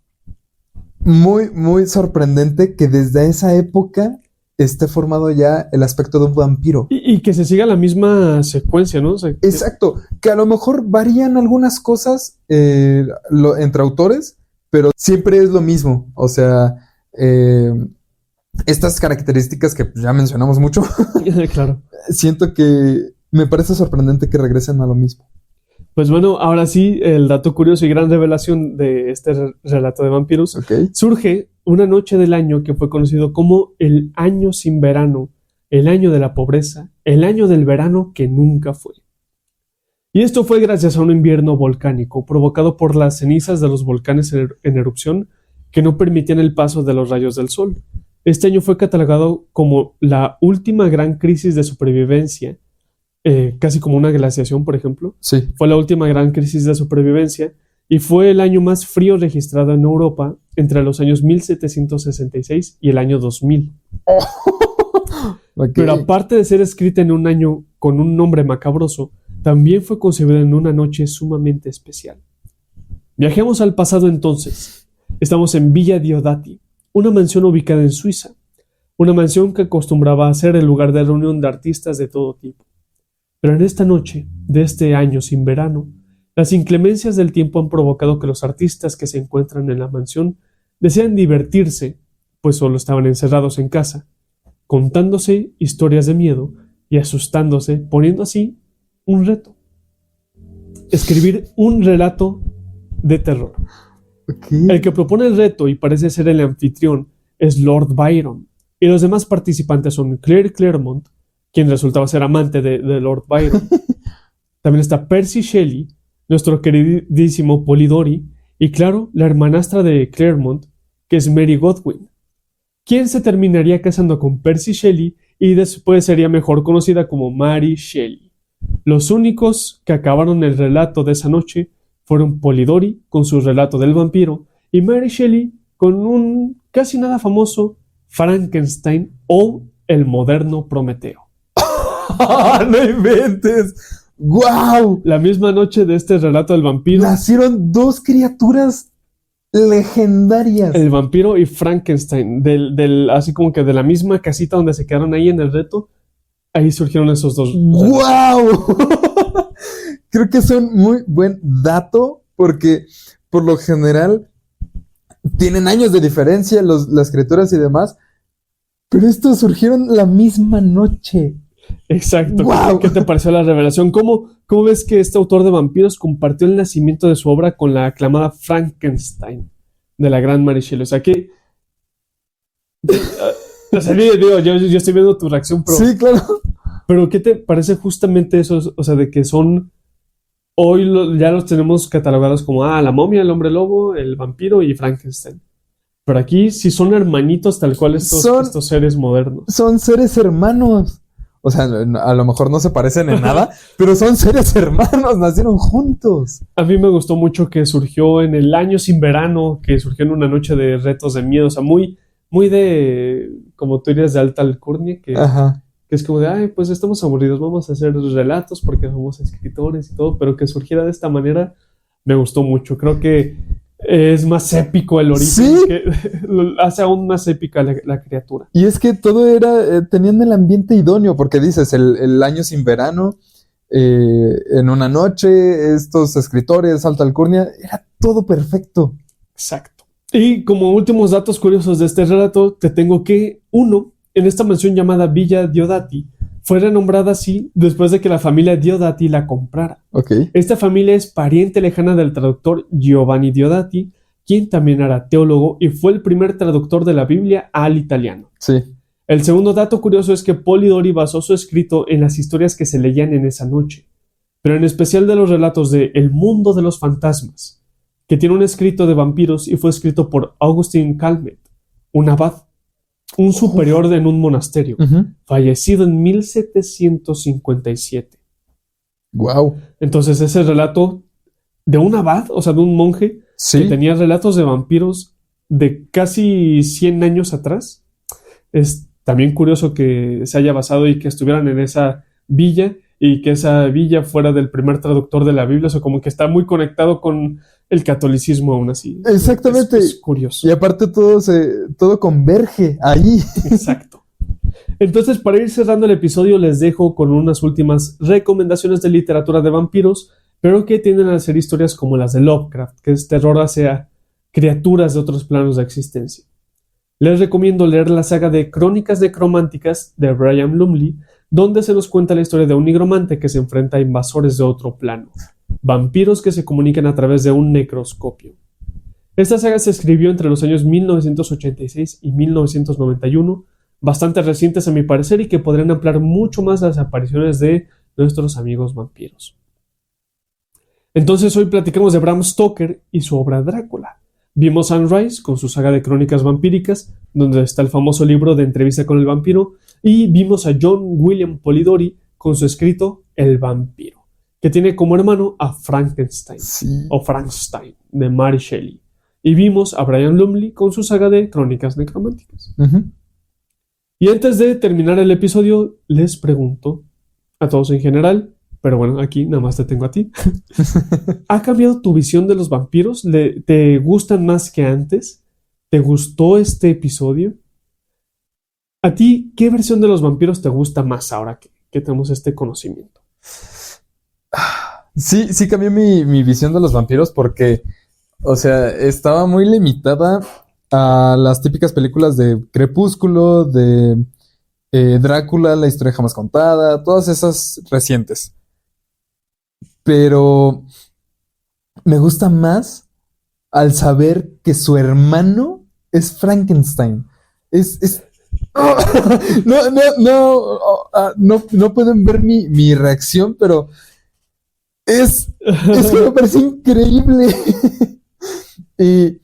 B: muy, muy sorprendente que desde esa época esté formado ya el aspecto de un vampiro.
A: Y que se siga la misma secuencia, ¿no? O sea,
B: Exacto, que a lo mejor varían algunas cosas entre autores, pero siempre es lo mismo. O sea, estas características que ya mencionamos mucho,
A: claro.
B: siento que me parece sorprendente que regresen a lo mismo.
A: Pues bueno, ahora sí, el dato curioso y gran revelación de este relato de vampiros surge una noche del año que fue conocido como el año sin verano, el año de la pobreza, el año del verano que nunca fue. Y esto fue gracias a un invierno volcánico provocado por las cenizas de los volcanes en erupción que no permitían el paso de los rayos del sol. Este año fue catalogado como la última gran crisis de supervivencia, casi como una glaciación, por ejemplo.
B: Sí.
A: Fue la última gran crisis de supervivencia y fue el año más frío registrado en Europa entre los años 1766 y el año 2000. Pero aparte de ser escrita en un año con un nombre macabroso, también fue concebida en una noche sumamente especial. Viajemos al pasado entonces. Estamos en Villa Diodati, una mansión ubicada en Suiza, una mansión que acostumbraba a ser el lugar de reunión de artistas de todo tipo. Pero en esta noche, de este año sin verano, las inclemencias del tiempo han provocado que los artistas que se encuentran en la mansión desean divertirse, pues solo estaban encerrados en casa, contándose historias de miedo y asustándose, poniendo así un reto. Escribir un relato de terror. El que propone el reto y parece ser el anfitrión es Lord Byron, y los demás participantes son Claire Clairmont, quien resultaba ser amante de Lord Byron. También está Percy Shelley, nuestro queridísimo Polidori, y claro, la hermanastra de Clairmont, que es Mary Godwin, quien se terminaría casando con Percy Shelley y después sería mejor conocida como Mary Shelley. Los únicos que acabaron el relato de esa noche fueron Polidori con su relato del vampiro y Mary Shelley con un casi nada famoso Frankenstein o el moderno Prometeo.
B: ¡No inventes! ¡Guau!
A: La misma noche de este relato del vampiro
B: nacieron dos criaturas legendarias.
A: El vampiro y Frankenstein, así como que de la misma casita donde se quedaron ahí en el reto, ahí surgieron esos dos.
B: ¡Guau! Creo que es un muy buen dato porque por lo general tienen años de diferencia las criaturas y demás, pero estos surgieron la misma noche.
A: Exacto.
B: ¡Wow!
A: ¿Qué te pareció la revelación? ¿Cómo ves que este autor de vampiros compartió el nacimiento de su obra con la aclamada Frankenstein de la gran Mary Shelley? O sea, que... o sea, digo, yo estoy viendo tu reacción, pero...
B: Sí, claro.
A: Pero ¿qué te parece justamente eso? O sea, de que son... Hoy ya los tenemos catalogados como, la momia, el hombre lobo, el vampiro y Frankenstein. Pero aquí sí son hermanitos tal cual estos seres modernos.
B: Son seres hermanos. O sea, a lo mejor no se parecen en nada, pero son seres hermanos, nacieron juntos.
A: A mí me gustó mucho que surgió en el año sin verano, que surgió en una noche de retos de miedo, o sea, muy de, como tú dirías, de alta alcurnia, que es como de, pues estamos aburridos, vamos a hacer relatos porque somos escritores y todo, pero que surgiera de esta manera me gustó mucho. Creo que es más épico el origen,
B: ¿sí?
A: Que hace aún más épica la criatura.
B: Y es que todo era, tenían el ambiente idóneo, porque dices, el año sin verano, en una noche, estos escritores, alta alcurnia, era todo perfecto.
A: Exacto. Y como últimos datos curiosos de este relato, te tengo que, en esta mansión llamada Villa Diodati, fue renombrada así después de que la familia Diodati la comprara.
B: Okay.
A: Esta familia es pariente lejana del traductor Giovanni Diodati, quien también era teólogo y fue el primer traductor de la Biblia al italiano.
B: Sí.
A: El segundo dato curioso es que Polidori basó su escrito en las historias que se leían en esa noche, pero en especial de los relatos de El mundo de los fantasmas, que tiene un escrito de vampiros y fue escrito por Augustin Calmet, un abad, un superior en un monasterio, fallecido en 1757.
B: Wow.
A: Entonces ese relato de un abad, o sea, de un monje, que tenía relatos de vampiros de casi 100 años atrás, es también curioso que se haya basado y que estuvieran en esa villa y que esa villa fuera del primer traductor de la Biblia, o sea, como que está muy conectado con el catolicismo aún así.
B: Exactamente.
A: Es curioso.
B: Y aparte todo converge ahí.
A: Exacto. Entonces, para ir cerrando el episodio, les dejo con unas últimas recomendaciones de literatura de vampiros, pero que tienden a ser historias como las de Lovecraft, que es terror hacia criaturas de otros planos de existencia. Les recomiendo leer la saga de Crónicas Necrománticas de Brian Lumley, donde se nos cuenta la historia de un nigromante que se enfrenta a invasores de otro plano, vampiros que se comunican a través de un necroscopio. Esta saga se escribió entre los años 1986 y 1991, bastante recientes a mi parecer y que podrían ampliar mucho más las apariciones de nuestros amigos vampiros. Entonces hoy platicamos de Bram Stoker y su obra Drácula. Vimos Anne Rice con su saga de crónicas vampíricas, donde está el famoso libro de Entrevista con el vampiro, y vimos a John William Polidori con su escrito El vampiro, que tiene como hermano a Frankenstein, o Frankenstein, de Mary Shelley. Y vimos a Brian Lumley con su saga de crónicas necrománticas. Y antes de terminar el episodio, les pregunto a todos en general, pero bueno, aquí nada más te tengo a ti. ¿Ha cambiado tu visión de los vampiros? ¿Te gustan más que antes? ¿Te gustó este episodio? ¿A ti qué versión de los vampiros te gusta más ahora que tenemos este conocimiento?
B: Sí cambió mi visión de los vampiros porque, o sea, estaba muy limitada a las típicas películas de Crepúsculo, de Drácula, La historia jamás contada, todas esas recientes. Pero me gusta más al saber que su hermano es Frankenstein. No pueden ver mi reacción, pero es que me parece increíble. Y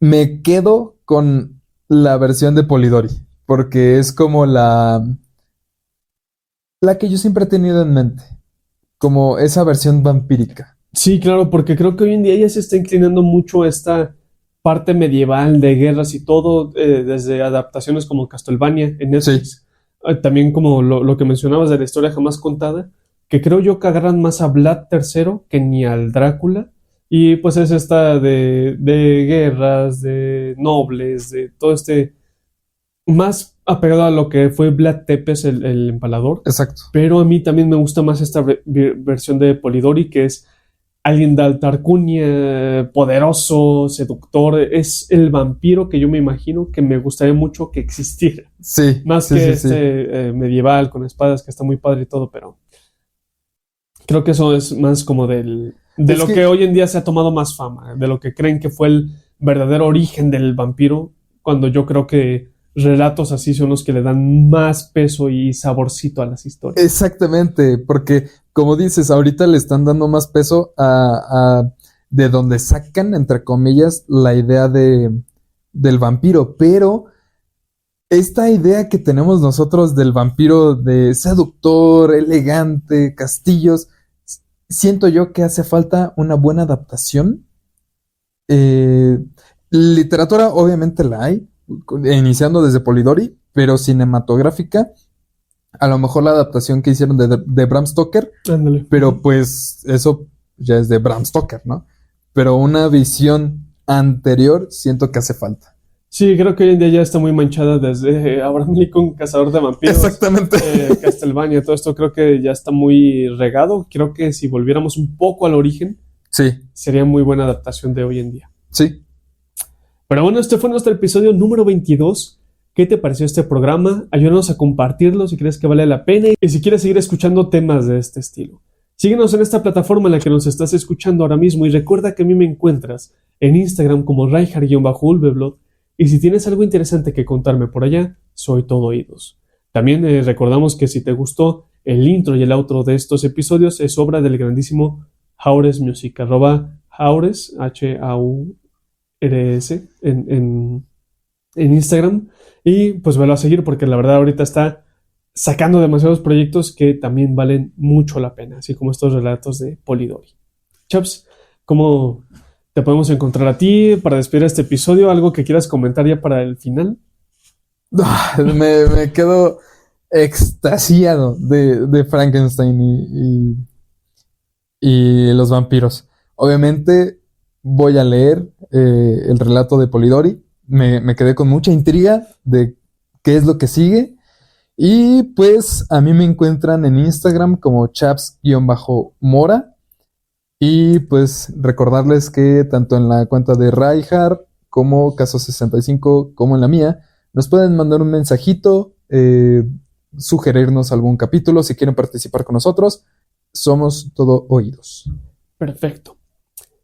B: me quedo con la versión de Polidori, porque es como la que yo siempre he tenido en mente, como esa versión vampírica.
A: Sí, claro, porque creo que hoy en día ya se está inclinando mucho a esta parte medieval de guerras y todo, desde adaptaciones como Castlevania en Netflix, también como lo que mencionabas de la historia jamás contada, que creo yo que agarran más a Vlad III que ni al Drácula, y pues es esta de guerras, de nobles, de todo más apegado a lo que fue Vlad Tepes, el empalador.
B: Exacto.
A: Pero a mí también me gusta más esta versión de Polidori, que es alguien de alta alcurnia, poderoso, seductor. Es el vampiro que yo me imagino que me gustaría mucho que existiera.
B: Sí.
A: Más que medieval, con espadas, que está muy padre y todo, pero creo que eso es más como de lo que hoy en día se ha tomado más fama, de lo que creen que fue el verdadero origen del vampiro, cuando yo creo que relatos así son los que le dan más peso y saborcito a las historias.
B: Exactamente, porque como dices, ahorita le están dando más peso a de donde sacan, entre comillas, la idea del vampiro, pero esta idea que tenemos nosotros del vampiro de seductor, elegante, castillos, siento yo que hace falta una buena adaptación. Literatura obviamente la hay, iniciando desde Polidori, pero cinematográfica, a lo mejor la adaptación que hicieron de Bram Stoker,
A: Ándale.
B: pero pues eso ya es de Bram Stoker, ¿no? Pero una visión anterior siento que hace falta.
A: Sí, creo que hoy en día ya está muy manchada desde Abraham Lincoln, Cazador de Vampiros.
B: Exactamente.
A: Castlevania, todo esto creo que ya está muy regado. Creo que si volviéramos un poco al origen, sería muy buena adaptación de hoy en día.
B: Sí.
A: Pero bueno, este fue nuestro episodio número 22. ¿Qué te pareció este programa? Ayúdanos a compartirlo si crees que vale la pena y si quieres seguir escuchando temas de este estilo. Síguenos en esta plataforma en la que nos estás escuchando ahora mismo y recuerda que a mí me encuentras en Instagram como Reinhard-Ulveblot y si tienes algo interesante que contarme por allá, soy todo oídos. También recordamos que si te gustó el intro y el outro de estos episodios es obra del grandísimo Haures Music, @Haures, HAURS en Instagram, y pues velo a seguir porque la verdad ahorita está sacando demasiados proyectos que también valen mucho la pena, así como estos relatos de Polidori. Chaps, ¿cómo te podemos encontrar a ti para despedir este episodio? ¿Algo que quieras comentar ya para el final?
B: Me quedo extasiado de Frankenstein y los vampiros. Obviamente voy a leer el relato de Polidori. Me quedé con mucha intriga de qué es lo que sigue. Y pues a mí me encuentran en Instagram como chaps-mora. Y pues recordarles que tanto en la cuenta de Raihar como Caso 65 como en la mía, nos pueden mandar un mensajito, sugerirnos algún capítulo si quieren participar con nosotros. Somos todo oídos.
A: Perfecto.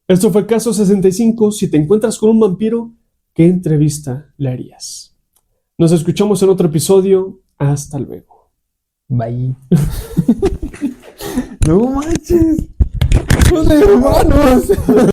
A: Esto fue Caso 65. Si te encuentras con un vampiro, ¿qué entrevista le harías? Nos escuchamos en otro episodio. Hasta luego.
B: Bye. No manches. Son hermanos.